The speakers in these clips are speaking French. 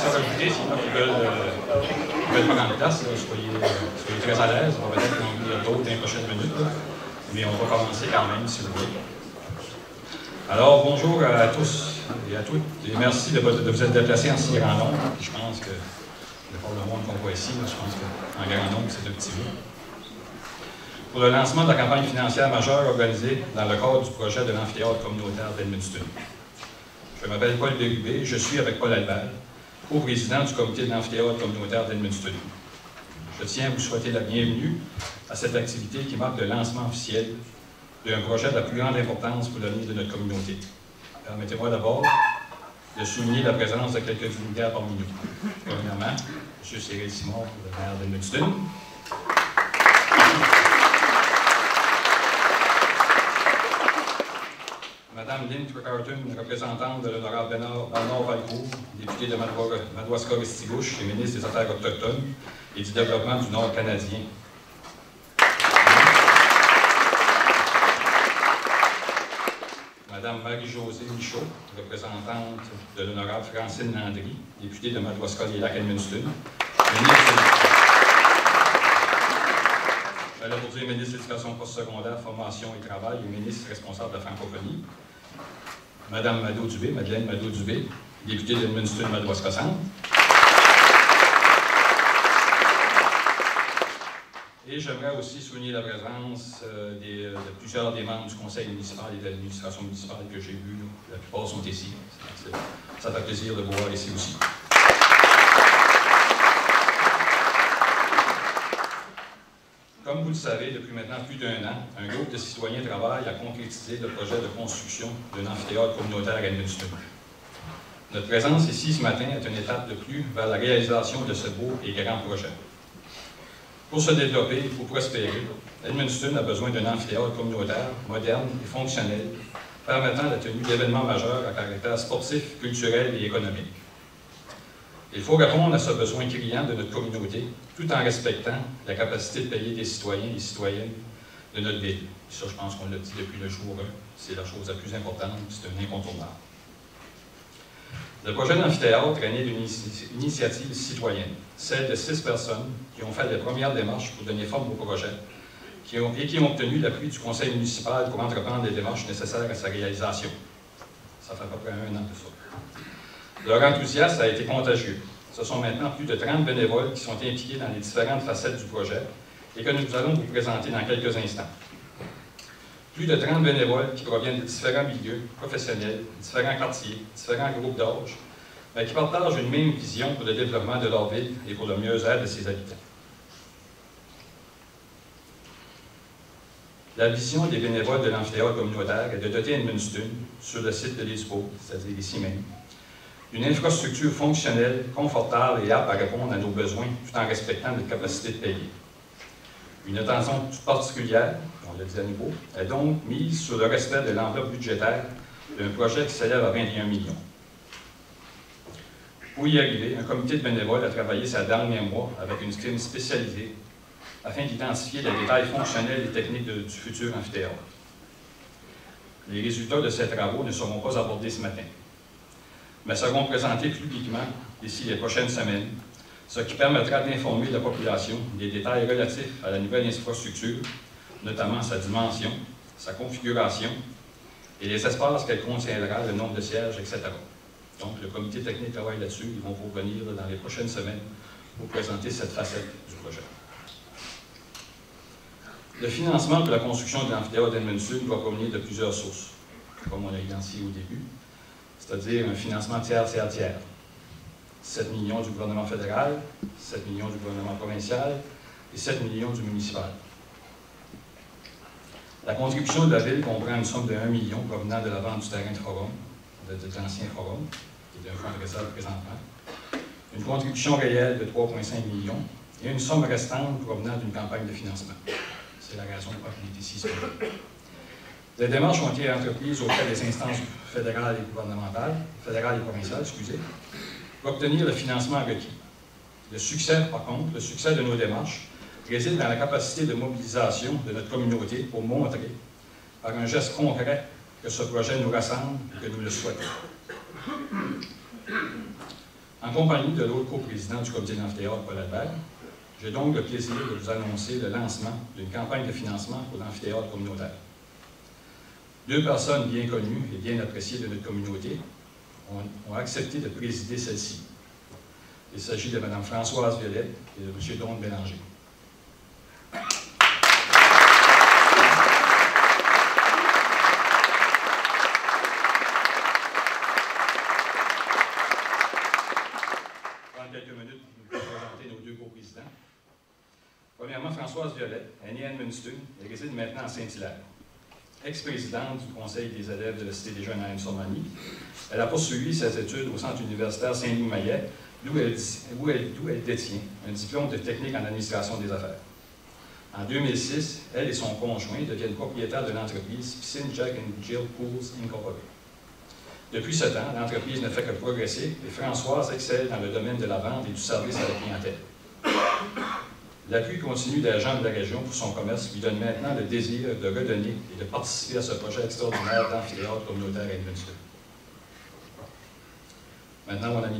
se rajouter, s'il y en a qui veulent prendre place, là, soyez très à l'aise. On va peut-être en ouvrir d'autres dans les prochaines minutes, là. Mais on va commencer quand même, si vous voulez. Alors, bonjour à tous et à toutes, et merci de vous être déplacés en si grand nombre. Je pense que, de par le monde qu'on voit ici, là, je pense qu'en grand nombre, c'est un petit bout. Pour le lancement de la campagne financière majeure organisée dans le cadre du projet de l'amphithéâtre communautaire d'Edmundston. Je m'appelle Paul Bérubé, je suis avec Paul Albert, co-président du comité de l'amphithéâtre communautaire d'Edmundston. Je tiens à vous souhaiter la bienvenue à cette activité qui marque le lancement officiel d'un projet de la plus grande importance pour l'avenir de notre communauté. Permettez-moi d'abord de souligner la présence de quelques dignitaires parmi nous. Premièrement, M. Cyril Simon, le maire d'Edmundston. Madame Lynn Trickarton, représentante de l'honorable Bernard Valcourt, députée de Madawaska-Restigouche et ministre des Affaires autochtones et du développement du Nord canadien. Madame Marie-Josée Michaud, représentante de l'honorable Francine Landry, députée de Madawaska-les-Lacs-Edmundston, ministre de l'Éducation postsecondaire, formation et travail et ministre responsable de la francophonie. Madame Madeleine Mado-Dubé, députée d'Edmundston Madawaska-Centre. Et j'aimerais aussi souligner la présence de plusieurs des membres du conseil municipal et de l'administration municipale que j'ai vus. La plupart sont ici. Ça fait plaisir de vous voir ici aussi. Comme vous le savez, depuis maintenant plus d'un an, un groupe de citoyens travaille à concrétiser le projet de construction d'un amphithéâtre communautaire à Edmundston. Notre présence ici ce matin est une étape de plus vers la réalisation de ce beau et grand projet. Pour se développer et pour prospérer, Edmundston a besoin d'un amphithéâtre communautaire, moderne et fonctionnel, permettant la tenue d'événements majeurs à caractère sportif, culturel et économique. Il faut répondre à ce besoin criant de notre communauté, tout en respectant la capacité de payer des citoyens et des citoyennes de notre ville. Ça, je pense qu'on l'a dit depuis le jour 1, c'est la chose la plus importante, c'est un incontournable. Le projet d'amphithéâtre est né d'une initiative citoyenne, celle de 6 personnes qui ont fait les premières démarches pour donner forme au projet et qui ont obtenu l'appui du conseil municipal pour entreprendre les démarches nécessaires à sa réalisation. Ça fait à peu près un an de ça. Leur enthousiasme a été contagieux. Ce sont maintenant plus de 30 bénévoles qui sont impliqués dans les différentes facettes du projet et que nous allons vous présenter dans quelques instants. Plus de 30 bénévoles qui proviennent de différents milieux professionnels, différents quartiers, différents groupes d'âge, mais qui partagent une même vision pour le développement de leur ville et pour le mieux-être de ses habitants. La vision des bénévoles de l'amphithéâtre communautaire est de doter Edmundston, sur le site de l'ESPO, c'est-à-dire ici même, une infrastructure fonctionnelle, confortable et apte à répondre à nos besoins tout en respectant notre capacité de payer. Une attention toute particulière, on l'a dit à nouveau, est donc mise sur le respect de l'enveloppe budgétaire d'un projet qui s'élève à 21 millions. Pour y arriver, un comité de bénévoles a travaillé ces derniers mois avec une firme spécialisée afin d'identifier les détails fonctionnels et techniques du futur amphithéâtre. Les résultats de ces travaux ne seront pas abordés ce matin, mais seront présentés publiquement d'ici les prochaines semaines, ce qui permettra d'informer la population des détails relatifs à la nouvelle infrastructure, notamment sa dimension, sa configuration et les espaces qu'elle contiendra, le nombre de sièges, etc. Donc, le comité technique travaille là-dessus. Ils vont vous revenir dans les prochaines semaines pour présenter cette facette du projet. Le financement pour la construction de l'amphithéâtre d'Edmundston doit provenir de plusieurs sources, comme on l'a identifié au début, c'est-à-dire un financement tiers-tiers-tiers. 7 millions du gouvernement fédéral, 7 millions du gouvernement provincial et 7 millions du municipal. La contribution de la Ville comprend une somme de 1 million provenant de la vente du terrain de forum, de l'ancien forum, qui est un fonds de réserve présentement, une contribution réelle de 3,5 millions et une somme restante provenant d'une campagne de financement. C'est la raison pour laquelle il est ici ce jour. Les démarches ont été entreprises auprès des instances fédérales et gouvernementales, fédérales et provinciales, excusez, pour obtenir le financement requis. Le succès, par contre, le succès de nos démarches réside dans la capacité de mobilisation de notre communauté pour montrer, par un geste concret, que ce projet nous rassemble et que nous le souhaitons. En compagnie de l'autre coprésident du comité d'amphithéâtre, Paul Albert, j'ai donc le plaisir de vous annoncer le lancement d'une campagne de financement pour l'amphithéâtre communautaire. Deux personnes bien connues et bien appréciées de notre communauté ont accepté de présider celle-ci. Il s'agit de Mme Françoise Violette et de M. Don Bélanger. Quelques minutes pour nous présenter nos deux coprésidents. Premièrement, Françoise Violette est née à Edmundston et réside maintenant à Saint-Hilaire. Ex-présidente du Conseil des élèves de la Cité des Jeunes à Anne-sur-Marne, elle a poursuivi ses études au Centre universitaire Saint-Louis-Maillet, d'où elle détient un diplôme de technique en administration des affaires. En 2006, elle et son conjoint deviennent propriétaires de l'entreprise Piscine Jack and Jill Pools Incorporated. Depuis ce temps, l'entreprise ne fait que progresser et Françoise excelle dans le domaine de la vente et du service à la clientèle. L'appui continu des agents de la région pour son commerce lui donne maintenant le désir de redonner et de participer à ce projet extraordinaire d'amphithéâtre communautaire à Edmundston. Maintenant, mon ami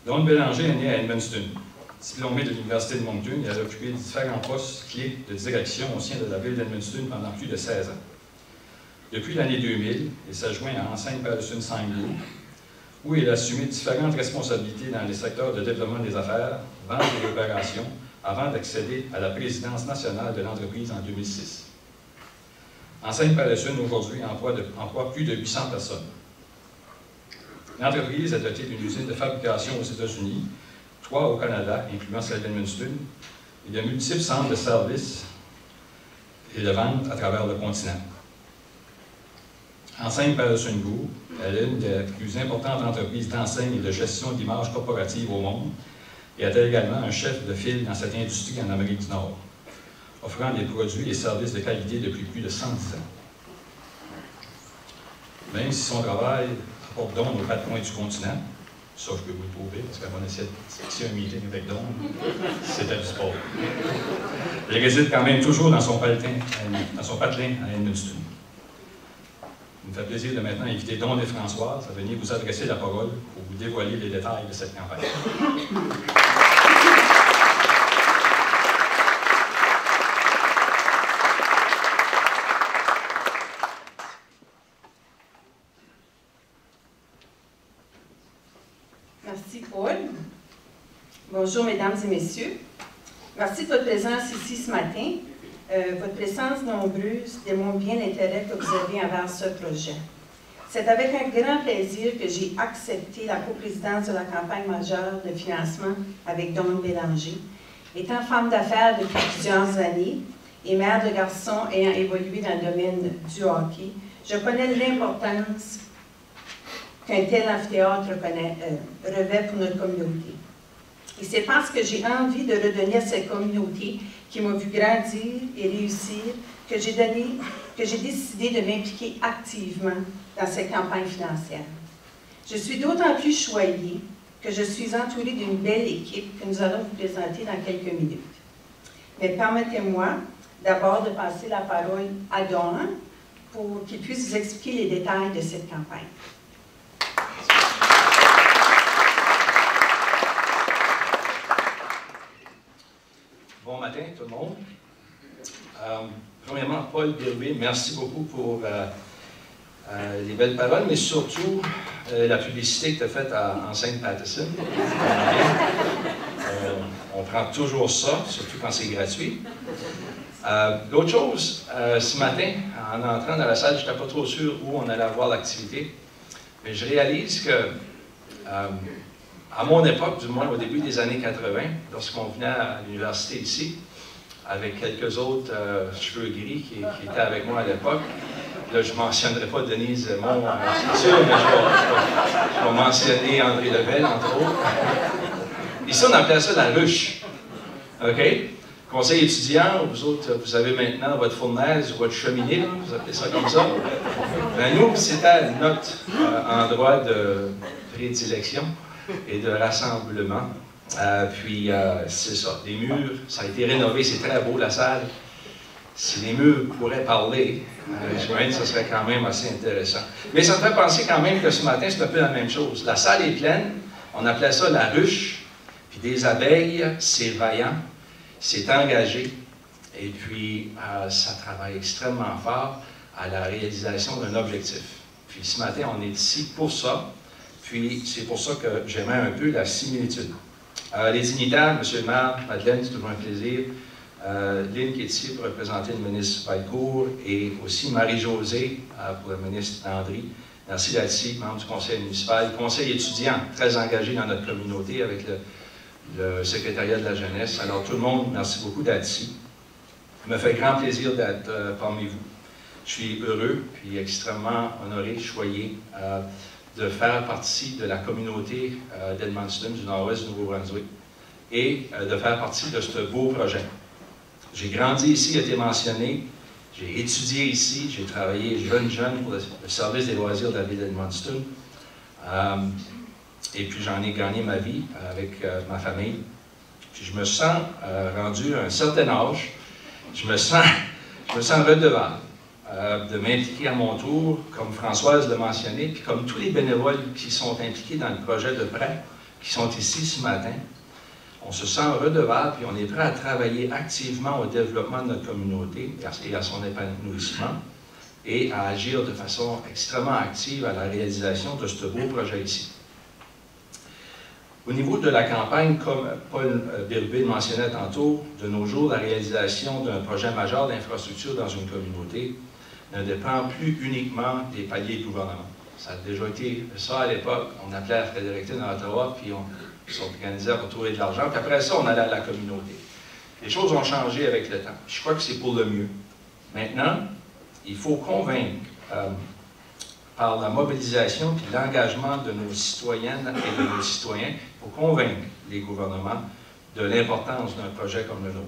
Don Bélanger est né à Edmundston. Diplômé de l'Université de Moncton, il a occupé différents postes clés de direction au sein de la ville d'Edmundston pendant plus de 16 ans. Depuis l'année 2000, il s'est joint à Enceinte Patterson Sanglou, où il a assumé différentes responsabilités dans les secteurs de développement des affaires, vente et opérations, avant d'accéder à la présidence nationale de l'entreprise en 2006. Enceinte Patterson, aujourd'hui, emploie plus de 800 personnes. L'entreprise est dotée d'une usine de fabrication aux États-Unis, 3 au Canada, incluant celle d'Edmundston, et de multiples centres de services et de vente à travers le continent. Enceinte Patterson Group est l'une des plus importantes entreprises d'enseigne et de gestion d'images corporatives au monde et est également un chef de file dans cette industrie en Amérique du Nord, offrant des produits et services de qualité depuis plus de 110 ans. Même si son travail apporte Don aux 4 coins du continent, ça je peux vous le prouver, parce qu'à mon essai de un meeting avec Don, c'était du sport. Il réside quand même toujours dans son patelin à Edmundston. Il me fait plaisir de maintenant inviter Don et Françoise à venir vous adresser la parole pour vous dévoiler les détails de cette campagne. Merci, Paul. Bonjour, mesdames et messieurs. Merci de votre présence ici ce matin. Votre présence nombreuse démontre bien l'intérêt que vous avez envers ce projet. C'est avec un grand plaisir que j'ai accepté la coprésidence de la campagne majeure de financement avec Don Bélanger. Étant femme d'affaires depuis plusieurs années et mère de garçons ayant évolué dans le domaine du hockey, je connais l'importance qu'un tel amphithéâtre revêt pour notre communauté. Et c'est parce que j'ai envie de redonner à cette communauté qui m'a vu grandir et réussir que j'ai décidé de m'impliquer activement dans cette campagne financière. Je suis d'autant plus choyée que je suis entourée d'une belle équipe que nous allons vous présenter dans quelques minutes. Mais permettez-moi d'abord de passer la parole à Don pour qu'il puisse vous expliquer les détails de cette campagne. Bon matin tout le monde. Premièrement, Paul Birubé, merci beaucoup pour les belles paroles, mais surtout la publicité que tu as faite à Enceinte Patterson. On prend toujours ça, surtout quand c'est gratuit. L'autre chose, ce matin, en entrant dans la salle, je n'étais pas trop sûr où on allait avoir l'activité, mais je réalise que à mon époque, du moins au début des années 80, lorsqu'on venait à l'université ici, avec quelques autres cheveux gris qui étaient avec moi à l'époque, là je ne mentionnerai pas Denise Mon, c'est sûr, mais je vais mentionner André Lebel, entre autres. Ici, on appelait ça la ruche. OK? Conseil étudiant, vous autres, vous avez maintenant votre fournaise ou votre cheminée, vous appelez ça comme ça. Ben, nous, c'était notre endroit de prédilection et de rassemblement. Puis, c'est ça, les murs, ça a été rénové, c'est très beau la salle. Si les murs pourraient parler, j'imagine que ce serait quand même assez intéressant. Mais ça me fait penser quand même que ce matin, c'est un peu la même chose. La salle est pleine, On appelait ça la ruche. Puis des abeilles, c'est vaillant, c'est engagé. Et puis, ça travaille extrêmement fort à la réalisation d'un objectif. Puis ce matin, on est ici pour ça. Puis c'est pour ça que j'aimais un peu la similitude. Les dignitaires, M. le maire, Madeleine, c'est toujours un plaisir. Lynn qui est ici pour représenter le ministre Valcourt et aussi Marie-Josée pour le ministre Landry. Merci d'être ici, membre du conseil municipal. Le conseil étudiant, très engagé dans notre communauté avec le secrétariat de la jeunesse. Alors tout le monde, merci beaucoup d'être ici. Ça me fait grand plaisir d'être parmi vous. Je suis heureux puis extrêmement honoré, choyé de faire partie de la communauté d'Edmundston, du nord-ouest du Nouveau-Brunswick, et de faire partie de ce beau projet. J'ai grandi ici, il a été mentionné, j'ai étudié ici, j'ai travaillé jeune pour le service des loisirs de la ville d'Edmundston, et puis j'en ai gagné ma vie avec ma famille. Puis je me sens rendu à un certain âge, je me sens redevable de m'impliquer à mon tour, comme Françoise l'a mentionné, puis comme tous les bénévoles qui sont impliqués dans le projet de prêt, qui sont ici ce matin. On se sent redevable, puis on est prêt à travailler activement au développement de notre communauté et à son épanouissement, et à agir de façon extrêmement active à la réalisation de ce beau projet ici. Au niveau de la campagne, comme Paul Birbé mentionnait tantôt, de nos jours, la réalisation d'un projet majeur d'infrastructure dans une communauté ne dépend plus uniquement des paliers de gouvernement. Ça a déjà été ça à l'époque. On appelait à Fredericton à Ottawa, puis on s'organisait pour trouver de l'argent. Puis après ça, on allait à la communauté. Les choses ont changé avec le temps. Je crois que c'est pour le mieux. Maintenant, il faut convaincre par la mobilisation et l'engagement de nos citoyennes et de nos citoyens, il faut convaincre les gouvernements de l'importance d'un projet comme le nôtre.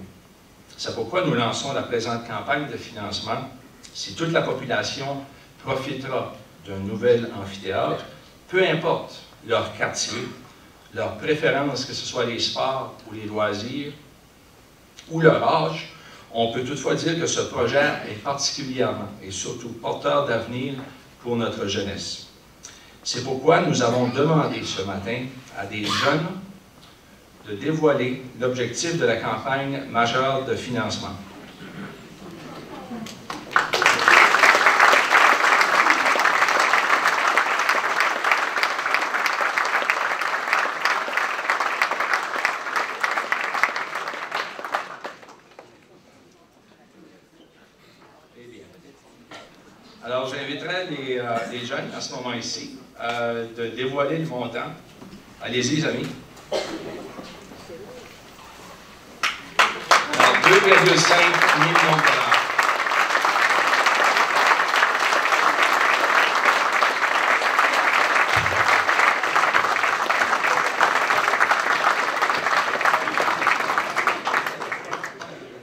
C'est pourquoi nous lançons la présente campagne de financement. Si toute la population profitera d'un nouvel amphithéâtre, peu importe leur quartier, leur préférence, que ce soit les sports ou les loisirs, ou leur âge, on peut toutefois dire que ce projet est particulièrement et surtout porteur d'avenir pour notre jeunesse. C'est pourquoi nous avons demandé ce matin à des jeunes de dévoiler l'objectif de la campagne majeure de financement. Alors, j'inviterai les jeunes, à ce moment ici, de dévoiler le montant. Allez-y, les amis. Alors, 2,5 millions de dollars.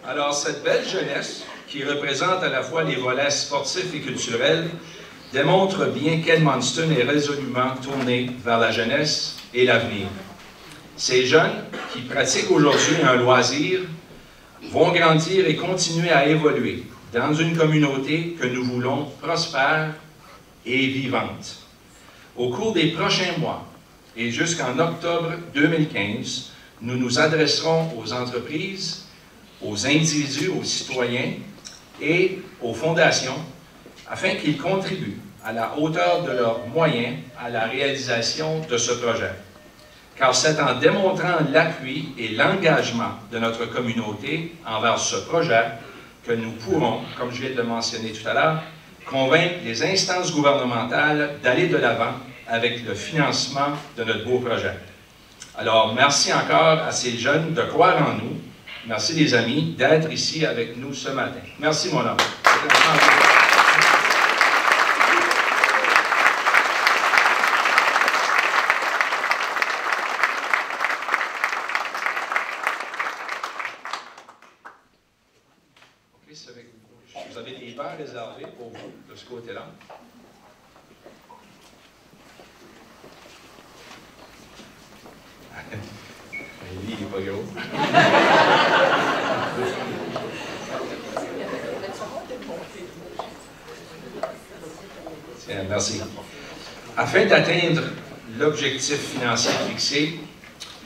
Alors, cette belle jeunesse, qui représente à la fois les volets sportifs et culturels, démontre bien qu'Edmundston est résolument tourné vers la jeunesse et l'avenir. Ces jeunes qui pratiquent aujourd'hui un loisir vont grandir et continuer à évoluer dans une communauté que nous voulons prospère et vivante. Au cours des prochains mois et jusqu'en octobre 2015, nous nous adresserons aux entreprises, aux individus, aux citoyens et aux fondations afin qu'ils contribuent à la hauteur de leurs moyens à la réalisation de ce projet. Car c'est en démontrant l'appui et l'engagement de notre communauté envers ce projet que nous pourrons, comme je viens de le mentionner tout à l'heure, convaincre les instances gouvernementales d'aller de l'avant avec le financement de notre beau projet. Alors, merci encore à ces jeunes de croire en nous. Merci les amis d'être ici avec nous ce matin. Merci mon homme. Vous avez des bancs réservés pour vous de ce côté-là. Lui, il n'est pas gros. Tiens, merci. Afin d'atteindre l'objectif financier fixé,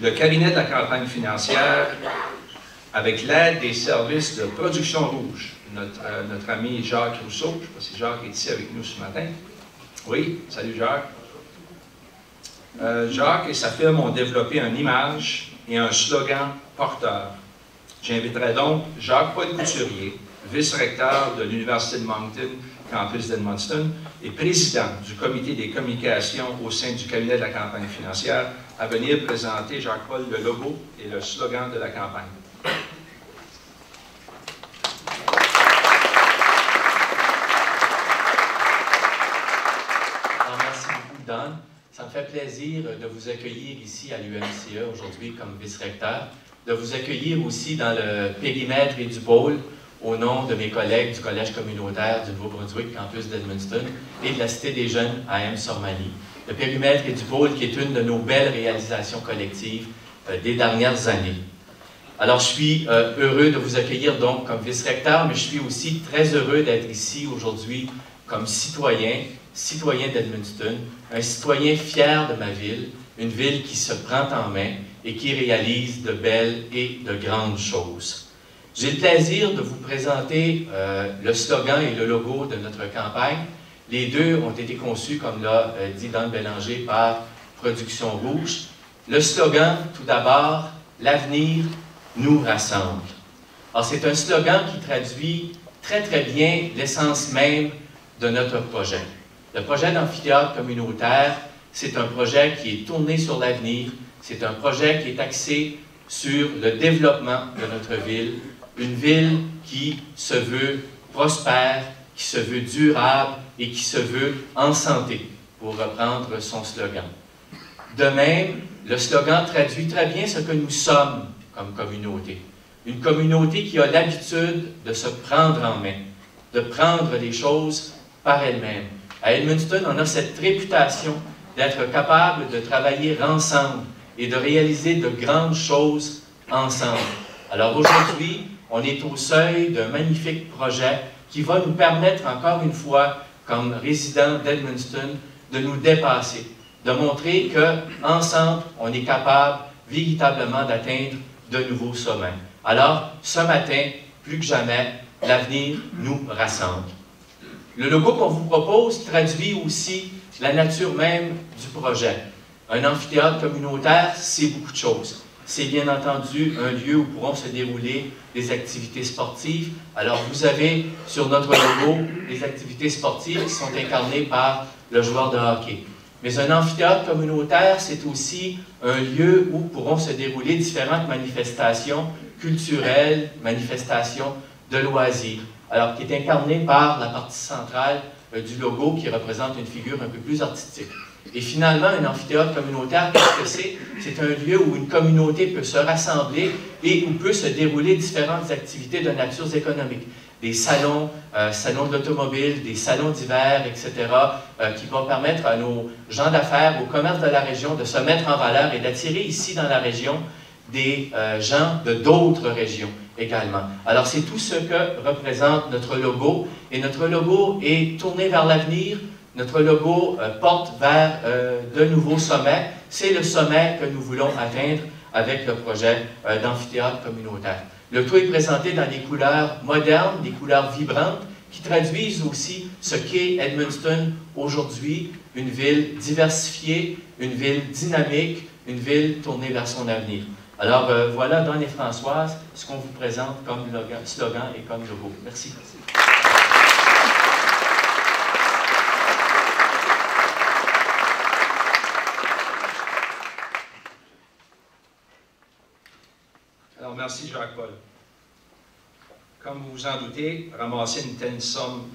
le cabinet de la campagne financière, avec l'aide des services de Production Rouge, notre ami Jacques Rousseau, je ne sais pas si Jacques est ici avec nous ce matin. Oui, salut Jacques. Jacques et sa firme ont développé une image et un slogan porteur. J'inviterai donc Jacques-Paul Couturier, vice-recteur de l'Université de Moncton, campus d'Edmundston, et président du comité des communications au sein du cabinet de la campagne financière, à venir présenter, Jacques-Paul, le logo et le slogan de la campagne. Merci beaucoup, Don. Ça me fait plaisir de vous accueillir ici à l'UMCE aujourd'hui comme vice-recteur, de vous accueillir aussi dans le périmètre et du pôle au nom de mes collègues du Collège communautaire du Nouveau-Brunswick, campus d'Edmundston, et de la Cité des Jeunes à M-Sormany. Le périmètre et du pôle qui est une de nos belles réalisations collectives des dernières années. Alors, je suis heureux de vous accueillir donc comme vice-recteur, mais je suis aussi très heureux d'être ici aujourd'hui comme citoyen d'Edmundston, un citoyen fier de ma ville, une ville qui se prend en main et qui réalise de belles et de grandes choses. J'ai le plaisir de vous présenter le slogan et le logo de notre campagne. Les deux ont été conçus, comme l'a dit Don Bélanger, par Production Rouge. Le slogan, tout d'abord, « L'avenir nous rassemble ». Alors, c'est un slogan qui traduit très, très bien l'essence même de notre projet. Le projet d'amphithéâtre communautaire, c'est un projet qui est tourné sur l'avenir, c'est un projet qui est axé sur le développement de notre ville, une ville qui se veut prospère, qui se veut durable et qui se veut en santé, pour reprendre son slogan. De même, le slogan traduit très bien ce que nous sommes comme communauté. Une communauté qui a l'habitude de se prendre en main, de prendre les choses par elle-même. À Edmundston, on a cette réputation d'être capable de travailler ensemble et de réaliser de grandes choses ensemble. Alors aujourd'hui, on est au seuil d'un magnifique projet qui va nous permettre encore une fois, comme résidents d'Edmundston, de nous dépasser, de montrer qu'ensemble, on est capable véritablement d'atteindre de nouveaux sommets. Alors, ce matin, plus que jamais, l'avenir nous rassemble. Le logo qu'on vous propose traduit aussi la nature même du projet. Un amphithéâtre communautaire, c'est beaucoup de choses. C'est bien entendu un lieu où pourront se dérouler des activités sportives. Alors, vous avez sur notre logo des activités sportives qui sont incarnées par le joueur de hockey. Mais un amphithéâtre communautaire, c'est aussi un lieu où pourront se dérouler différentes manifestations culturelles, manifestations de loisirs. Alors, qui est incarné par la partie centrale du logo qui représente une figure un peu plus artistique. Et finalement, un amphithéâtre communautaire, qu'est-ce que c'est? C'est un lieu où une communauté peut se rassembler et où peut se dérouler différentes activités de nature économique. Des salons, salons d'automobile, des salons d'hiver, etc., qui vont permettre à nos gens d'affaires, au commerce de la région, de se mettre en valeur et d'attirer ici dans la région des gens de d'autres régions également. Alors, c'est tout ce que représente notre logo. Et notre logo est tourné vers l'avenir. Notre logo porte vers de nouveaux sommets. C'est le sommet que nous voulons atteindre avec le projet d'amphithéâtre communautaire. Le tout est présenté dans des couleurs modernes, des couleurs vibrantes, qui traduisent aussi ce qu'est Edmundston aujourd'hui, une ville diversifiée, une ville dynamique, une ville tournée vers son avenir. Alors voilà, Don et Françoise, ce qu'on vous présente comme slogan et comme logo. Merci. Alors, merci Jacques-Paul. Comme vous vous en doutez, ramasser une telle somme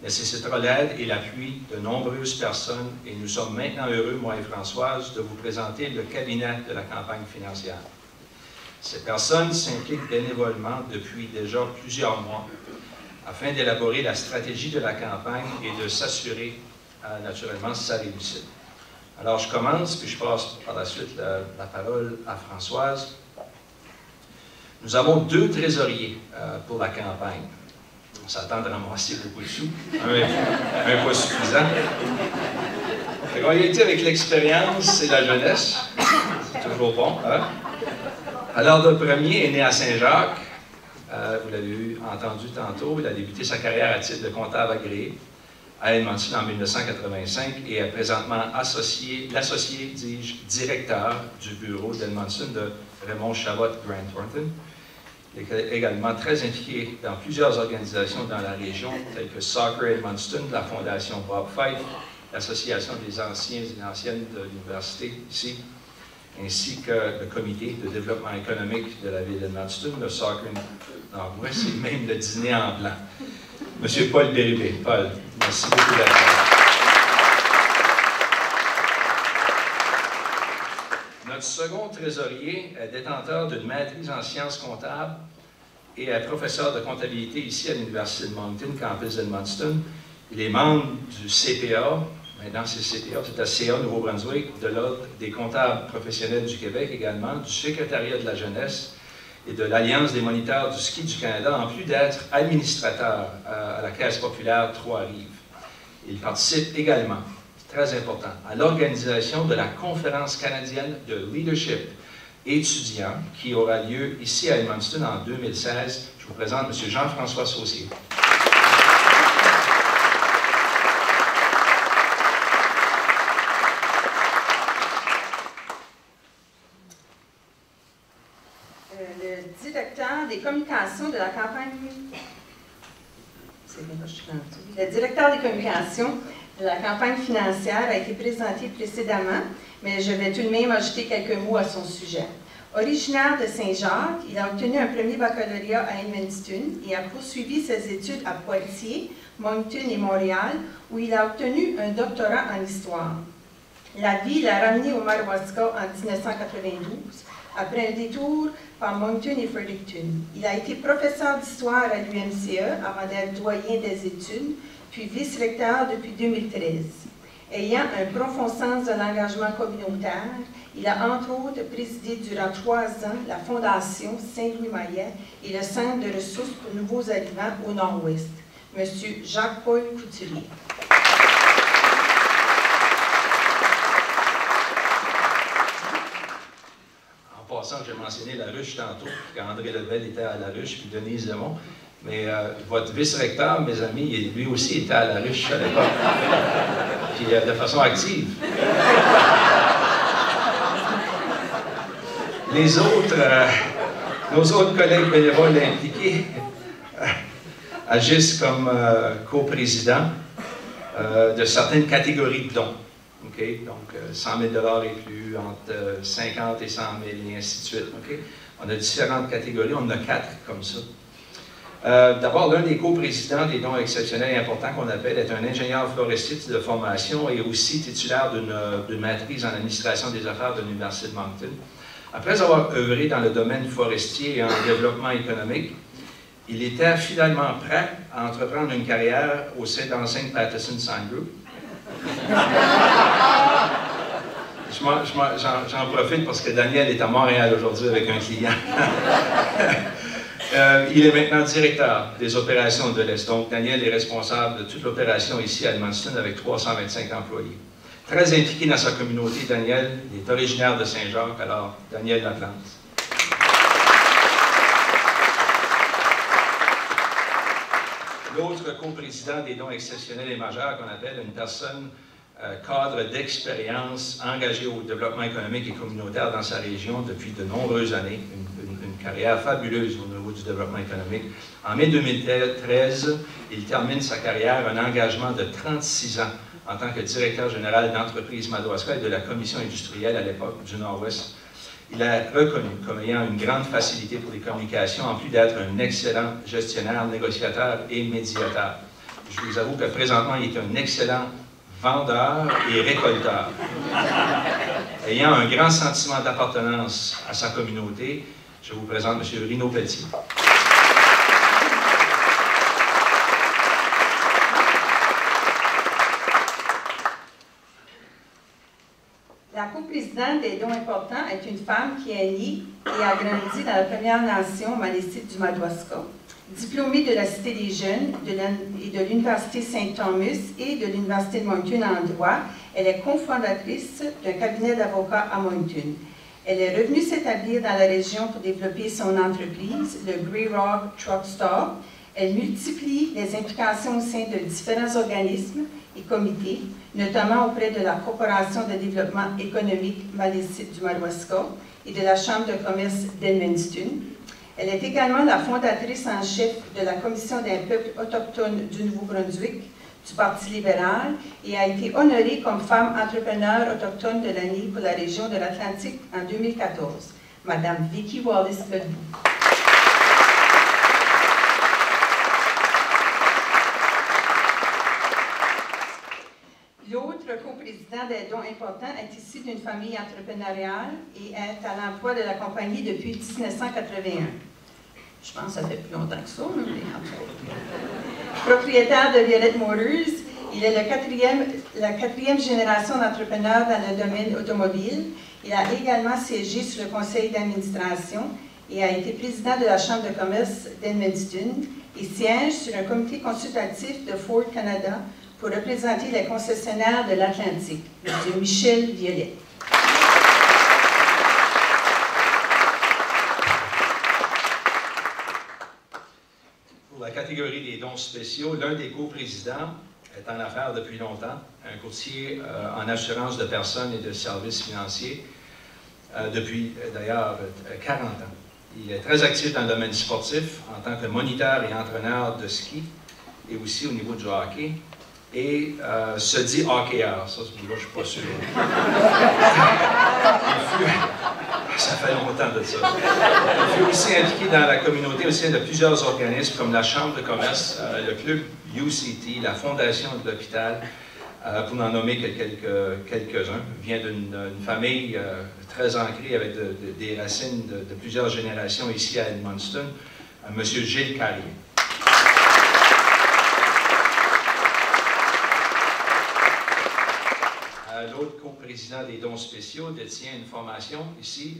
nécessitera l'aide et l'appui de nombreuses personnes et nous sommes maintenant heureux, moi et Françoise, de vous présenter le cabinet de la campagne financière. Ces personnes s'impliquent bénévolement depuis déjà plusieurs mois afin d'élaborer la stratégie de la campagne et de s'assurer naturellement sa réussite. Alors, je commence, puis je passe par la suite la parole à Françoise. Nous avons 2 trésoriers pour la campagne. On s'attend de ramasser beaucoup de sous, un pas suffisant. On y a été avec l'expérience et la jeunesse. C'est toujours bon. Hein? Alors, le premier est né à Saint-Jacques. Vous l'avez entendu tantôt. Il a débuté sa carrière à titre de comptable agréé à Edmonton en 1985 et est présentement l'associé, dis-je, directeur du bureau d'Edmonton de Raymond Chabot Grant Thornton. Il est également très impliqué dans plusieurs organisations dans la région, telles que Soccer Edmonton, la Fondation Bob Fife, l'Association des anciens et anciennes de l'université ici, ainsi que le Comité de développement économique de la ville d'Edmonton, le Soccer Nord-Ouest et même le dîner en blanc. Monsieur Paul Bérubé. Paul, merci beaucoup d'être là. Notre second trésorier est détenteur d'une maîtrise en sciences comptables et est professeur de comptabilité ici à l'Université de Moncton, campus d'Edmonton. Il est membre du CPA, maintenant c'est CPA, c'est la CA Nouveau-Brunswick, de l'Ordre des comptables professionnels du Québec également, du secrétariat de la jeunesse et de l'Alliance des moniteurs du ski du Canada, en plus d'être administrateur à la Caisse populaire Trois-Rives. Il participe également, c'est très important, à l'organisation de la Conférence canadienne de leadership étudiant qui aura lieu ici à Edmonton en 2016. Je vous présente M. Jean-François Saucier. Le directeur des communications de la campagne... Le directeur des communications de la campagne financière a été présenté précédemment, mais je vais tout de même ajouter quelques mots à son sujet. Originaire de Saint-Jacques, il a obtenu un premier baccalauréat à Edmonton et a poursuivi ses études à Poitiers, Moncton et Montréal, où il a obtenu un doctorat en histoire. La vie l'a ramené au Madawaska en 1992, après un détour par Moncton et Fredericton. Il a été professeur d'histoire à l'UMCE avant d'être doyen des études, puis vice-recteur depuis 2013. Ayant un profond sens de l'engagement communautaire, il a entre autres présidé durant 3 ans la Fondation Saint-Louis-Maillet et le Centre de ressources pour nouveaux arrivants au Nord-Ouest. Monsieur Jacques-Paul Couturier. En passant, j'ai mentionné la ruche tantôt, qu'André Lebel était à la ruche, puis Denise Lemont. Mais votre vice-recteur, mes amis, lui aussi était à la ruche à l'époque. Puis de façon active. Les autres, nos autres collègues bénévoles impliqués agissent comme coprésidents de certaines catégories de dons. Okay? Donc, 100 000 $ et plus, entre 50 et 100 000 et ainsi de suite. Okay? On a différentes catégories, on en a 4 comme ça. D'abord, l'un des coprésidents des dons exceptionnels et importants qu'on appelle est un ingénieur forestier de formation et aussi titulaire d'une maîtrise en administration des affaires de l'Université de Moncton. Après avoir œuvré dans le domaine forestier et en développement économique, il était finalement prêt à entreprendre une carrière au sein d'enseigne Patterson Sign Group. J'en profite parce que Daniel est à Montréal aujourd'hui avec un client. Il est maintenant directeur des opérations de l'Est. Donc, Daniel est responsable de toute l'opération ici à Edmonton avec 325 employés. Très impliqué dans sa communauté, Daniel, il est originaire de Saint-Jacques, alors Daniel Laplante. L'autre coprésident des dons exceptionnels et majeurs qu'on appelle une personne cadre d'expérience engagé au développement économique et communautaire dans sa région depuis de nombreuses années, une carrière fabuleuse au niveau du développement économique. En mai 2013, il termine sa carrière, un engagement de 36 ans en tant que directeur général d'entreprise Madawaska et de la commission industrielle à l'époque du Nord-Ouest. Il est reconnu comme ayant une grande facilité pour les communications, en plus d'être un excellent gestionnaire, négociateur et médiateur. Je vous avoue que présentement, il est un excellent vendeur et récolteur. Ayant un grand sentiment d'appartenance à sa communauté, je vous présente M. Rino Pelletier. La coprésidente des dons importants est une femme qui est née et a grandi dans la Première Nation malécite du Madawaska. Diplômé de la Cité des Jeunes et de l'Université Saint-Thomas et de l'Université de Moncton en droit, elle est cofondatrice d'un cabinet d'avocats à Moncton. Elle est revenue s'établir dans la région pour développer son entreprise, le Grey Rock Truck Stop. Elle multiplie les implications au sein de différents organismes et comités, notamment auprès de la Corporation de développement économique malécite du Madawaska et de la Chambre de commerce d'Edmundston. Elle est également la fondatrice en chef de la Commission des peuples autochtones du Nouveau-Brunswick, du Parti libéral, et a été honorée comme femme entrepreneure autochtone de l'année pour la région de l'Atlantique en 2014. Madame Vicky Wallace-Ledoux. L'autre coprésident des dons importants est issu d'une famille entrepreneuriale et est à l'emploi de la compagnie depuis 1981. Je pense que ça fait plus longtemps que ça, mais en tout cas. Propriétaire de Violette Motors, il est la quatrième génération d'entrepreneurs dans le domaine automobile. Il a également siégé sur le conseil d'administration et a été président de la Chambre de commerce d'Edmundston et siège sur un comité consultatif de Ford Canada pour représenter les concessionnaires de l'Atlantique, M. Michel Violette. Pour la catégorie des dons spéciaux, l'un des coprésidents est en affaires depuis longtemps, un courtier en assurance de personnes et de services financiers depuis d'ailleurs 40 ans. Il est très actif dans le domaine sportif en tant que moniteur et entraîneur de ski et aussi au niveau du hockey. Et se dit hockeyeur, ça, je ne suis pas sûr. Ça fait longtemps de ça. Il fut aussi impliqué dans la communauté au sein de plusieurs organismes comme la Chambre de commerce, le club UCT, la Fondation de l'hôpital, pour en nommer quelques-uns. Il vient d'une famille très ancrée avec des racines de plusieurs générations ici à Edmundston, M. Gilles Carrier. L'autre coprésident des dons spéciaux détient une formation ici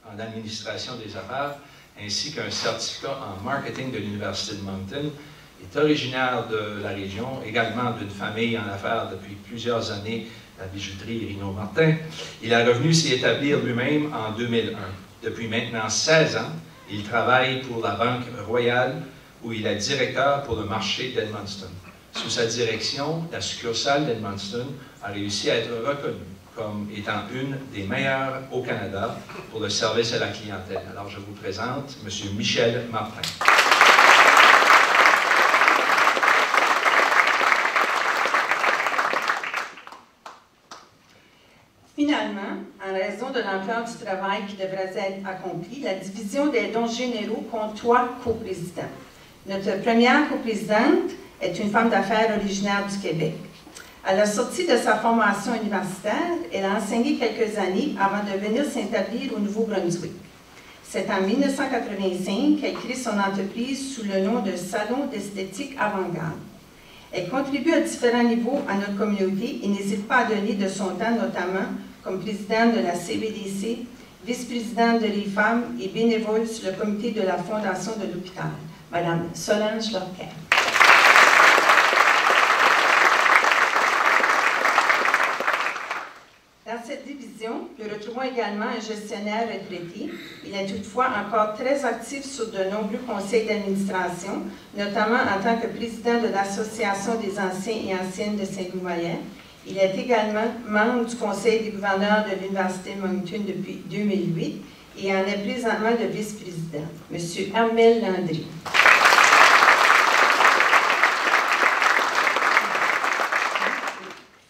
en administration des affaires ainsi qu'un certificat en marketing de l'Université de Moncton. Il est originaire de la région, également d'une famille en affaires depuis plusieurs années, la bijouterie Rino Martin. Il est revenu s'y établir lui-même en 2001. Depuis maintenant 16 ans, il travaille pour la Banque Royale où il est directeur pour le marché d'Edmundston. Sous sa direction, la succursale d'Edmundston a réussi à être reconnue comme étant une des meilleures au Canada pour le service à la clientèle. Alors, je vous présente M. Michel Martin. Finalement, en raison de l'ampleur du travail qui devrait être accompli, la division des dons généraux compte 3 coprésidents. Notre première coprésidente est une femme d'affaires originaire du Québec. À la sortie de sa formation universitaire, elle a enseigné quelques années avant de venir s'établir au Nouveau-Brunswick. C'est en 1985 qu'elle crée son entreprise sous le nom de Salon d'esthétique avant-garde. Elle contribue à différents niveaux à notre communauté et n'hésite pas à donner de son temps, notamment comme présidente de la CBDC, vice-présidente de Les Femmes et bénévole sur le comité de la Fondation de l'hôpital, Mme Solange Lorquin. Dans cette division, nous retrouvons également un gestionnaire retraité. Il est toutefois encore très actif sur de nombreux conseils d'administration, notamment en tant que président de l'Association des anciens et anciennes de Saint-Louis-Moyen. Il est également membre du conseil des gouverneurs de l'Université de Moncton depuis 2008 et en est présentement le vice-président, M. Armel Landry.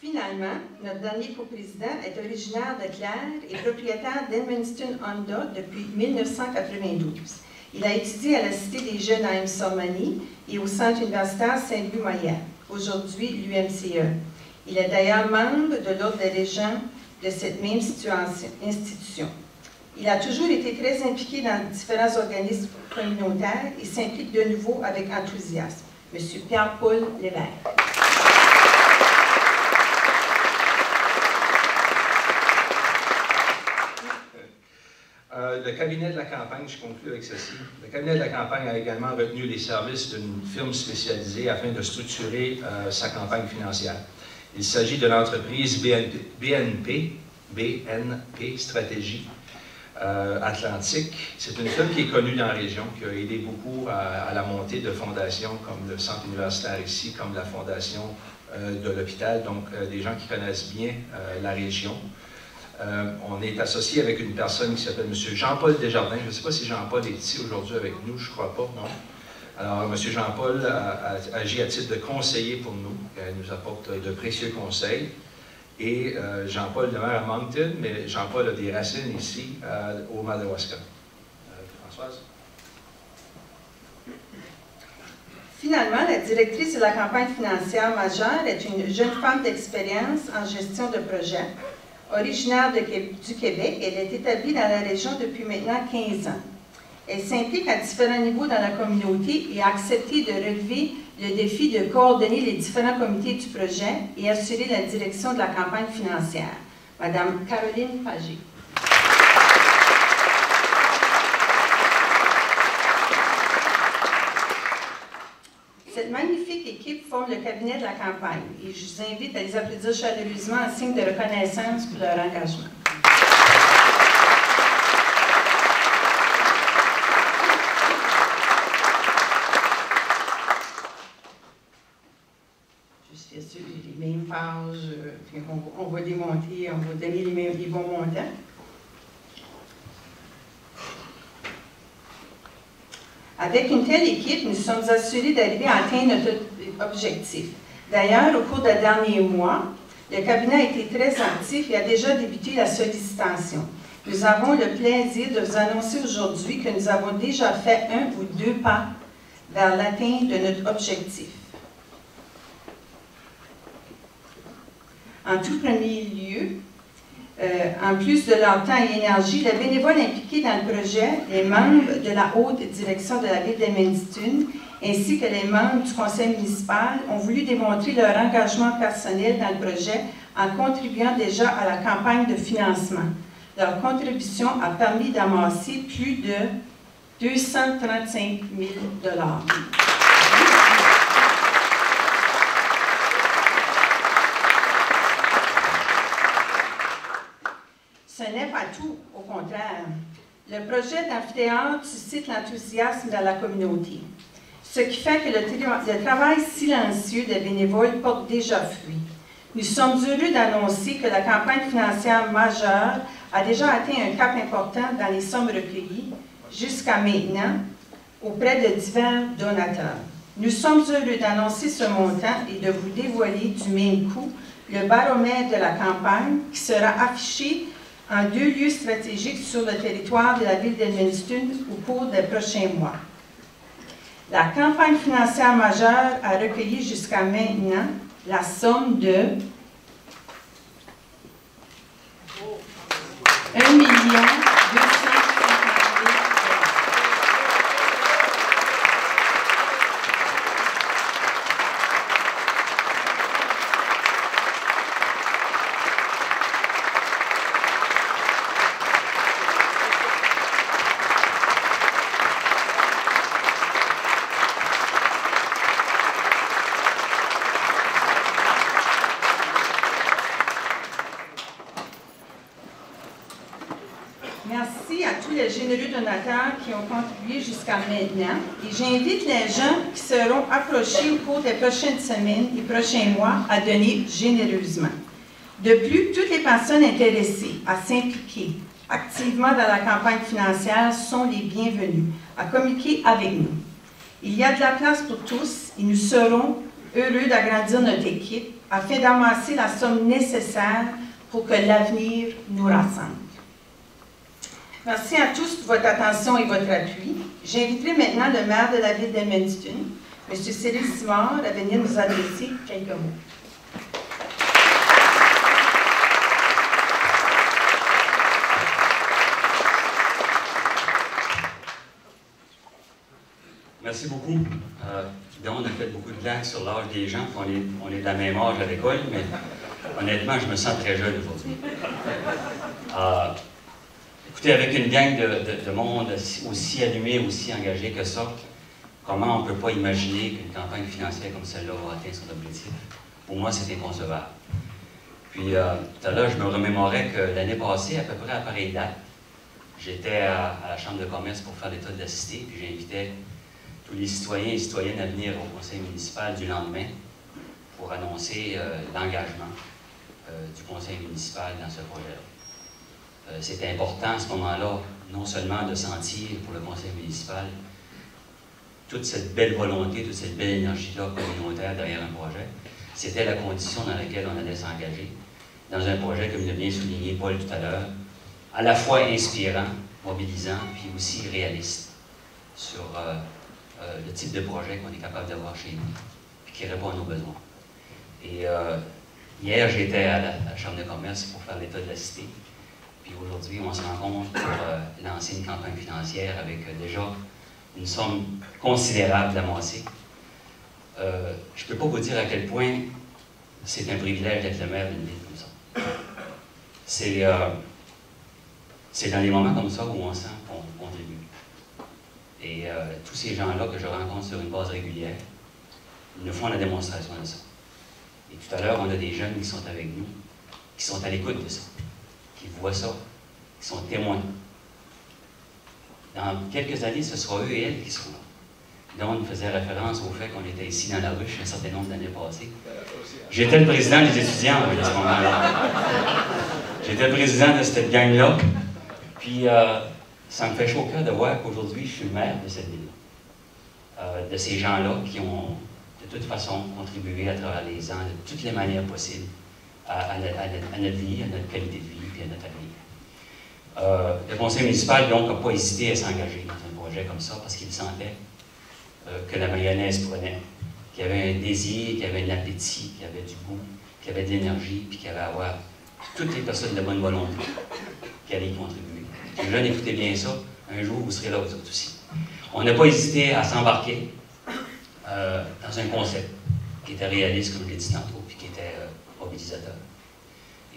Finalement, notre dernier coprésident est originaire de Clare et propriétaire d'Edmundston Honda depuis 1992. Il a étudié à la Cité des Jeunes à Emsormanie et au Centre universitaire Saint-Louis-Moyen, aujourd'hui l'UMCE. Il est d'ailleurs membre de l'Ordre des régents de cette même institution. Il a toujours été très impliqué dans différents organismes communautaires et s'implique de nouveau avec enthousiasme. M. Pierre-Paul Lévesque. Le le cabinet de la campagne, je conclue avec ceci, le cabinet de la campagne a également retenu les services d'une firme spécialisée afin de structurer sa campagne financière. Il s'agit de l'entreprise BNP Stratégie Atlantique. C'est une firme qui est connue dans la région, qui a aidé beaucoup à la montée de fondations comme le Centre universitaire ici, comme la Fondation de l'hôpital, donc des gens qui connaissent bien la région. On est associé avec une personne qui s'appelle M. Jean-Paul Desjardins. Je ne sais pas si Jean-Paul est ici aujourd'hui avec nous, je ne crois pas, non? Alors, M. Jean-Paul agit à titre de conseiller pour nous. Il nous apporte de précieux conseils. Et Jean-Paul demeure à Moncton, mais Jean-Paul a des racines ici, au Madawaska. Françoise? Finalement, la directrice de la campagne financière majeure est une jeune femme d'expérience en gestion de projet. Originaire du Québec, elle est établie dans la région depuis maintenant 15 ans. Elle s'implique à différents niveaux dans la communauté et a accepté de relever le défi de coordonner les différents comités du projet et assurer la direction de la campagne financière. Madame Caroline Pagé. Cette magnifique équipe forme le cabinet de la campagne et je vous invite à les applaudir chaleureusement en signe de reconnaissance pour leur engagement. Juste bien sûr, les mêmes pages, on va démonter, on va donner les bons montants. Avec une telle équipe, nous sommes assurés d'arriver à atteindre notre objectif. D'ailleurs, au cours des derniers mois, le cabinet a été très actif et a déjà débuté la sollicitation. Nous avons le plaisir de vous annoncer aujourd'hui que nous avons déjà fait 1 ou 2 pas vers l'atteinte de notre objectif. En tout premier lieu, en plus de leur temps et énergie, les bénévoles impliqués dans le projet, les membres de la haute direction de la ville d'Edmundston, ainsi que les membres du conseil municipal, ont voulu démontrer leur engagement personnel dans le projet en contribuant déjà à la campagne de financement. Leur contribution a permis d'amasser plus de 235 000 $. Ce n'est pas tout, au contraire. Le projet d'amphithéâtre suscite l'enthousiasme dans la communauté, ce qui fait que le travail silencieux des bénévoles porte déjà fruit. Nous sommes heureux d'annoncer que la campagne financière majeure a déjà atteint un cap important dans les sommes recueillies jusqu'à maintenant auprès de divers donateurs. Nous sommes heureux d'annoncer ce montant et de vous dévoiler du même coup le baromètre de la campagne qui sera affiché en 2 lieux stratégiques sur le territoire de la ville d'Edmundston au cours des prochains mois. La campagne financière majeure a recueilli jusqu'à maintenant la somme de 1 250 000 $. Merci à tous les généreux donateurs qui ont contribué jusqu'à maintenant et j'invite les gens qui seront approchés au cours des prochaines semaines et prochains mois à donner généreusement. De plus, toutes les personnes intéressées à s'impliquer activement dans la campagne financière sont les bienvenues à communiquer avec nous. Il y a de la place pour tous et nous serons heureux d'agrandir notre équipe afin d'amasser la somme nécessaire pour que l'avenir nous rassemble. Merci à tous pour votre attention et votre appui. J'inviterai maintenant le maire de la ville d'Edmundston, M. Cyril Simard, à venir nous adresser quelques mots. Merci beaucoup. On a fait beaucoup de blagues sur l'âge des gens, on est de la même âge à l'école, mais honnêtement, je me sens très jeune aujourd'hui. Écoutez, avec une gang de monde aussi allumé, aussi engagé que ça, comment on ne peut pas imaginer qu'une campagne financière comme celle-là va atteindre son objectif? Pour moi, c'est inconcevable. Puis, tout à l'heure, je me remémorais que l'année passée, à peu près à pareille date, j'étais à la Chambre de commerce pour faire l'état de la cité, puis j'invitais tous les citoyens et citoyennes à venir au conseil municipal du lendemain pour annoncer l'engagement du conseil municipal dans ce projet-là. C'était important à ce moment-là, non seulement de sentir pour le conseil municipal toute cette belle volonté, toute cette belle énergie-là communautaire derrière un projet. C'était la condition dans laquelle on allait s'engager dans un projet, comme l'a bien souligné Paul tout à l'heure, à la fois inspirant, mobilisant, puis aussi réaliste sur le type de projet qu'on est capable d'avoir chez nous, puis qui répond à nos besoins. Et hier, j'étais à la Chambre de commerce pour faire l'état de la cité. Puis aujourd'hui, on se rencontre pour lancer une campagne financière avec déjà une somme considérable d'amassée. Je ne peux pas vous dire à quel point c'est un privilège d'être le maire d'une ville comme ça. C'est dans les moments comme ça où on sent qu'on contribue. Et tous ces gens-là que je rencontre sur une base régulière, ils nous font la démonstration de ça. Et tout à l'heure, on a des jeunes qui sont avec nous, qui sont à l'écoute de ça, qui voient ça, qui sont témoins. Dans quelques années, ce sera eux et elles qui seront là. Là, on faisait référence au fait qu'on était ici dans la ruche un certain nombre d'années passées. J'étais le président des étudiants à ce moment-là. J'étais le président de cette gang-là. Puis, ça me fait chaud au cœur de voir qu'aujourd'hui, je suis le maire de cette ville-là. De ces gens-là qui ont, de toute façon, contribué à travers les ans, de toutes les manières possibles, à notre vie, à notre qualité de vie, puis à notre avenir. Le conseil municipal, donc, n'a pas hésité à s'engager dans un projet comme ça parce qu'il sentait que la mayonnaise prenait, qu'il y avait un désir, qu'il y avait de l'appétit, qu'il y avait du goût, qu'il y avait de l'énergie, puis qu'il y avait à avoir toutes les personnes de bonne volonté qui allaient y contribuer. Les jeunes, écoutez bien ça, un jour, vous serez là, vous autres aussi. On n'a pas hésité à s'embarquer dans un concept qui était réaliste, comme je l'ai dit tantôt, puis qui était mobilisateur.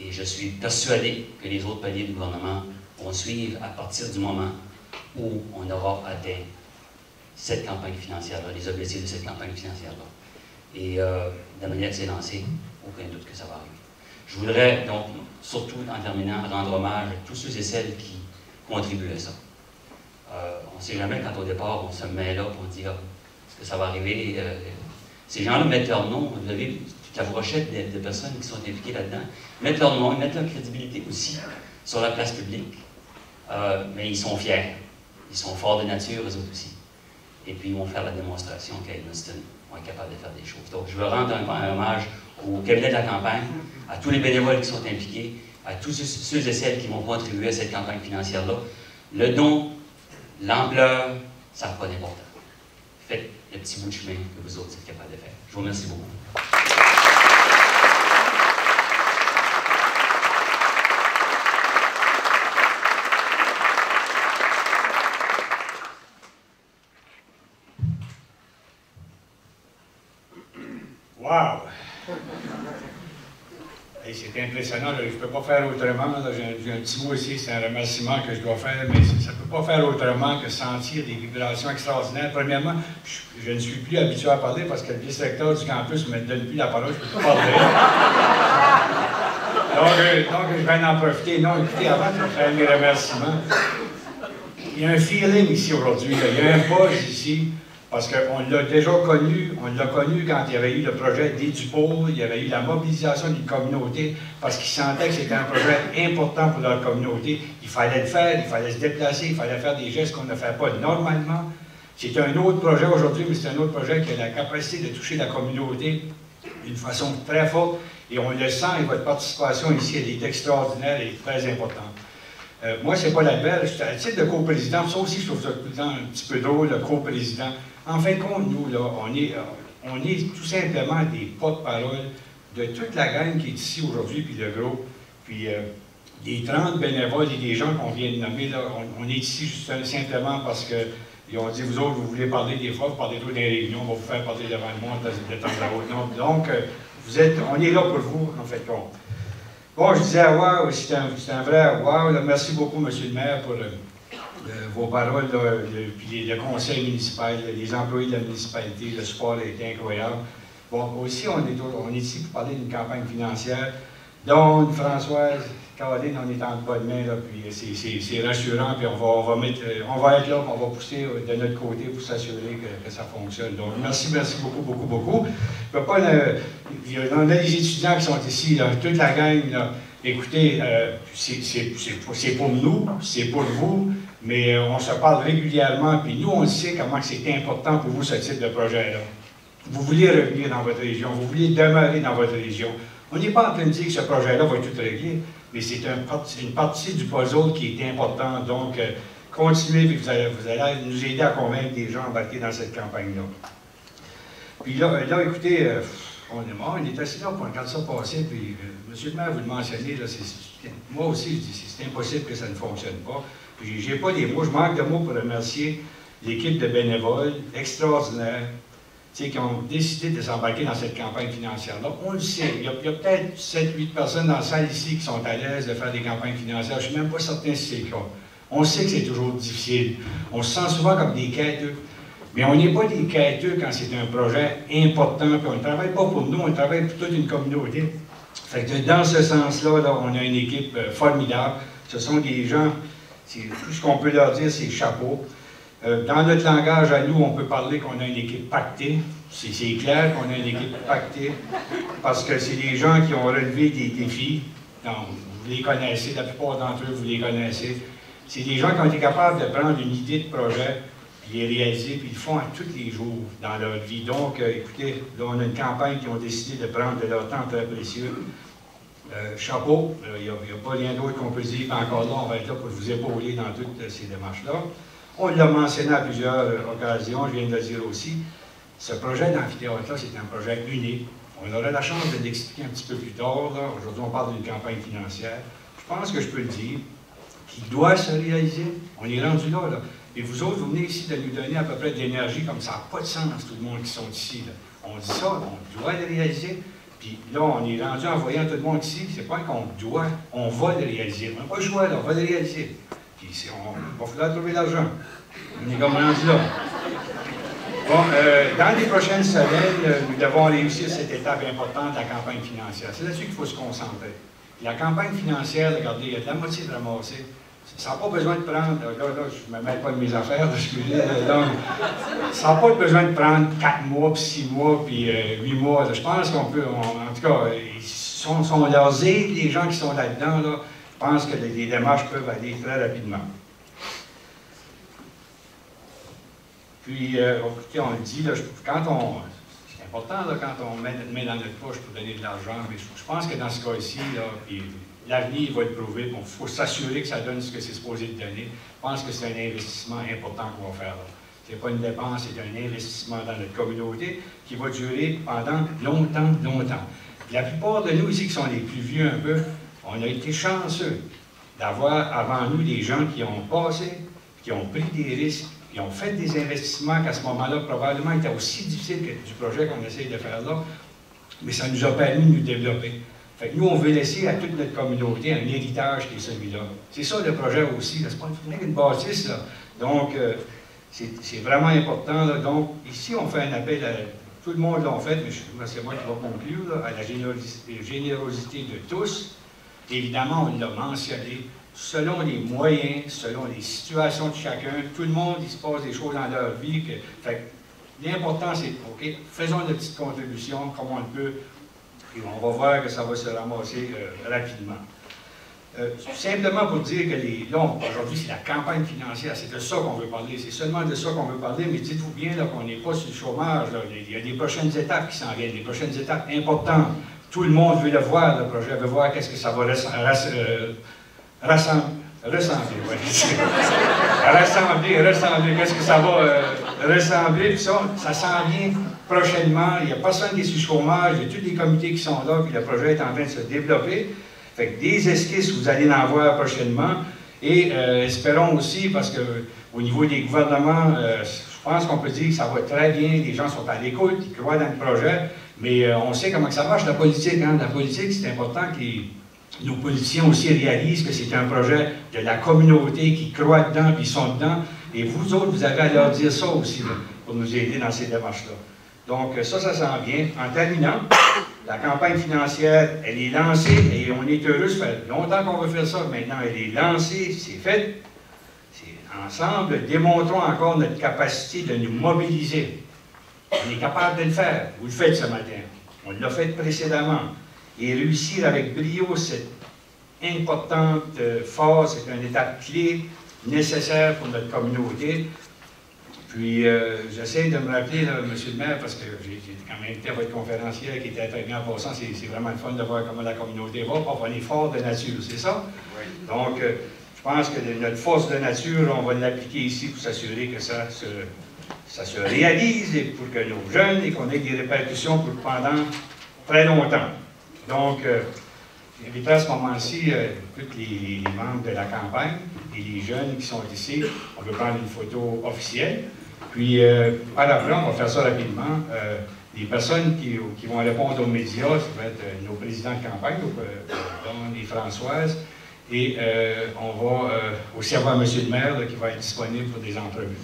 Et je suis persuadé que les autres paliers du gouvernement vont suivre à partir du moment où on aura atteint cette campagne financière-là, les objectifs de cette campagne financière-là. Et de la manière que c'est lancé, aucun doute que ça va arriver. Je voudrais donc, surtout en terminant, rendre hommage à tous ceux et celles qui contribuent à ça. On ne sait jamais quand au départ on se met là pour dire est-ce que ça va arriver. Ces gens-là mettent leur nom, vous avez toute la brochette de personnes qui sont impliquées là-dedans, mettent leur nom, mettent leur crédibilité aussi sur la place publique. Mais ils sont fiers, ils sont forts de nature, eux autres aussi. Et puis ils vont faire la démonstration qu'à Edmundston, on est capable de faire des choses. Donc je veux rendre un hommage au cabinet de la campagne, à tous les bénévoles qui sont impliqués, à tous ceux et celles qui vont contribuer à cette campagne financière-là. Le don, l'ampleur, ça n'a pas d'importance. Faites le petit bout de chemin que vous autres êtes capables de faire. Je vous remercie beaucoup. Wow! Hey, c'est impressionnant, là. Je ne peux pas faire autrement. J'ai un petit mot ici, c'est un remerciement que je dois faire, mais ça ne peut pas faire autrement que sentir des vibrations extraordinaires. Premièrement, je ne suis plus habitué à parler parce que le vice-recteur du campus ne me donne plus la parole, je ne peux pas parler. Donc, je vais en profiter. Non, écoutez, avant de faire mes remerciements, il y a un feeling ici aujourd'hui, il y a un buzz ici. Parce qu'on l'a déjà connu, on l'a connu quand il y avait eu le projet des Dupôts, il y avait eu la mobilisation d'une communauté, parce qu'ils sentaient que c'était un projet important pour leur communauté. Il fallait le faire, il fallait se déplacer, il fallait faire des gestes qu'on ne fait pas normalement. C'est un autre projet aujourd'hui, mais c'est un autre projet qui a la capacité de toucher la communauté d'une façon très forte. Et on le sent, et votre participation ici, elle est extraordinaire et très importante. Moi, c'est pas la belle, je suis à titre de coprésident, ça aussi, je trouve ça tout le temps un petit peu drôle, le coprésident. En fin de compte, nous, là, on est tout simplement des porte-parole de toute la gang qui est ici aujourd'hui, puis le groupe, puis des 30 bénévoles et des gens qu'on vient de nommer, là, on est ici juste simplement parce qu'ils ont dit, vous autres, vous voulez parler des fois, vous parlez trop des réunions, on va vous faire parler devant le monde de temps à autre. Donc, on est là pour vous, en fait, compte. Bon, je disais wow, c'est un vrai wow. Là, merci beaucoup, M. le maire, pour vos paroles, puis le conseil municipal, les employés de la municipalité, le support a été incroyable. Bon, aussi, on est ici pour parler d'une campagne financière. Donc, Françoise, Caroline, on est en bonne main, là, puis c'est rassurant, puis on va être là, puis on va pousser de notre côté pour s'assurer que ça fonctionne. Donc, merci beaucoup. On a des étudiants qui sont ici, là, toute la gang, là. Écoutez, c'est pour nous, c'est pour vous, mais on se parle régulièrement, puis nous, on sait comment c'est important pour vous, ce type de projet-là. Vous voulez revenir dans votre région, vous voulez demeurer dans votre région. On n'est pas en train de dire que ce projet-là va tout régler, mais c'est une partie du puzzle qui est importante. Donc, continuez, puis vous allez nous aider à convaincre des gens embarqués dans cette campagne-là. Puis là écoutez, on est assis là pour regarder ça passer, puis M. le maire, vous le mentionnez, là, moi aussi, je dis c'est impossible que ça ne fonctionne pas. Puis j'ai pas des mots, je manque de mots pour remercier l'équipe de bénévoles extraordinaires, qui ont décidé de s'embarquer dans cette campagne financière-là. On le sait, il y a peut-être 7-8 personnes dans la salle ici qui sont à l'aise de faire des campagnes financières. Je ne suis même pas certain si c'est le cas. On sait que c'est toujours difficile. On se sent souvent comme des quêteux. Mais on n'est pas des quêteux quand c'est un projet important, puis on ne travaille pas pour nous, on travaille pour toute une communauté. Fait que dans ce sens-là, là, on a une équipe formidable. Ce sont des gens, tout ce qu'on peut leur dire, c'est chapeau. Dans notre langage à nous, on peut parler qu'on a une équipe pactée. C'est clair qu'on a une équipe pactée, parce que c'est des gens qui ont relevé des défis. Donc, vous les connaissez, la plupart d'entre eux, vous les connaissez. C'est des gens qui ont été capables de prendre une idée de projet, puis les réaliser, puis ils le font à tous les jours dans leur vie. Donc, écoutez, là, on a une campagne qui ont décidé de prendre de leur temps très précieux. Chapeau, il n'y a pas rien d'autre qu'on peut dire, mais encore là, on va être là pour vous épauler dans toutes ces démarches-là. On l'a mentionné à plusieurs occasions, je viens de le dire aussi. Ce projet d'amphithéâtre-là, c'est un projet unique. On aura la chance de l'expliquer un petit peu plus tard. Aujourd'hui, on parle d'une campagne financière. Je pense que je peux le dire, qui doit se réaliser. On est rendu là, là. Et vous autres, vous venez ici de nous donner à peu près de l'énergie, comme ça n'a pas de sens, tout le monde qui sont ici. Là. On dit ça, on doit le réaliser. Puis là, on est rendu en voyant tout le monde ici, c'est pas qu'on doit, on va le réaliser. On n'a pas le choix, là, on va le réaliser. Puis il va falloir trouver l'argent. On est comme rendu là. Bon, dans les prochaines semaines, nous devons réussir cette étape importante de la campagne financière. C'est là-dessus qu'il faut se concentrer. La campagne financière, regardez, il y a de la moitié de ramasser. Ça n'a pas besoin de prendre, là, je ne me mêle pas de mes affaires, excusez, donc, ça n'a pas besoin de prendre 4 mois, puis 6 mois, puis 8 mois. Là. Je pense qu'on peut, en tout cas, sont leurs aides, les gens qui sont là-dedans, là, je pense que les démarches peuvent aller très rapidement. Puis, écoutez, on le dit, là, c'est important là, quand on met notre main dans notre poche pour donner de l'argent, mais je pense que dans ce cas-ci, l'avenir va le prouver. Il faut s'assurer que ça donne ce que c'est supposé de donner. Je pense que c'est un investissement important qu'on va faire. Ce n'est pas une dépense, c'est un investissement dans notre communauté qui va durer pendant longtemps. Puis la plupart de nous ici, qui sont les plus vieux un peu, on a été chanceux d'avoir avant nous des gens qui ont passé, qui ont pris des risques, qui ont fait des investissements qu'à ce moment-là, probablement, étaient aussi difficiles que du projet qu'on essaye de faire là, mais ça nous a permis de nous développer. Fait que nous, on veut laisser à toute notre communauté un héritage qui est celui-là. C'est ça le projet aussi, c'est pas une bâtisse, là. Donc, c'est vraiment important, là. Donc, ici, on fait un appel à tout le monde l'a fait, mais c'est moi qui vais conclure, là, à la générosité de tous. Évidemment, on l'a mentionné, selon les moyens, selon les situations de chacun, tout le monde, il se passe des choses dans leur vie. L'important, c'est, OK, faisons notre petite contribution comme on le peut, et on va voir que ça va se ramasser rapidement. Simplement pour dire que aujourd'hui, c'est la campagne financière, c'est de ça qu'on veut parler, c'est seulement de ça qu'on veut parler, mais dites-vous bien qu'on n'est pas sur le chômage, là. Il y a des prochaines étapes qui s'en viennent, des prochaines étapes importantes. Tout le monde veut le voir, le projet, veut voir qu'est-ce que ça va ressembler, qu'est-ce que ça va ressembler, puis ça s'en vient prochainement. Il n'y a personne qui est sur le chômage, il y a tous les comités qui sont là, puis le projet est en train de se développer. Fait que des esquisses, vous allez en voir prochainement, et espérons aussi, parce qu'au niveau des gouvernements, je pense qu'on peut dire que ça va très bien, les gens sont à l'écoute, ils croient dans le projet, mais on sait comment que ça marche, la politique. Hein? La politique, c'est important nos politiciens aussi réalisent que c'est un projet de la communauté qui croit dedans, puis ils sont dedans. Et vous autres, vous avez à leur dire ça aussi, là, pour nous aider dans ces démarches-là. Donc, ça s'en vient. En terminant, la campagne financière, elle est lancée et on est heureux. Ça fait longtemps qu'on veut faire ça. Maintenant, elle est lancée, c'est fait. Ensemble, démontrons encore notre capacité de nous mobiliser. On est capable de le faire. Vous le faites ce matin. On l'a fait précédemment. Et réussir avec brio cette importante phase, c'est une étape clé nécessaire pour notre communauté. Puis, j'essaie de me rappeler, là, monsieur le maire, parce que j'ai quand même été à votre conférencière qui était très bien en passant. C'est vraiment le fun de voir comment la communauté va. On est fort de nature, c'est ça? Oui. Donc, je pense que notre force de nature, on va l'appliquer ici pour s'assurer que ça se réalise et pour que nos jeunes et qu'on ait des répercussions pour pendant très longtemps. Donc, j'inviterai à ce moment-ci tous les membres de la campagne et les jeunes qui sont ici. On veut prendre une photo officielle. Puis, par après, on va faire ça rapidement. Les personnes qui vont répondre aux médias, ça va être nos présidents de campagne, Don et Françoise. Et on va aussi avoir M. le maire là, qui va être disponible pour des entrevues.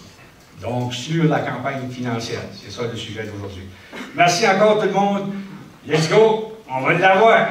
Donc, sur la campagne financière, c'est ça le sujet d'aujourd'hui. Merci encore tout le monde. Let's go! On va l'avoir!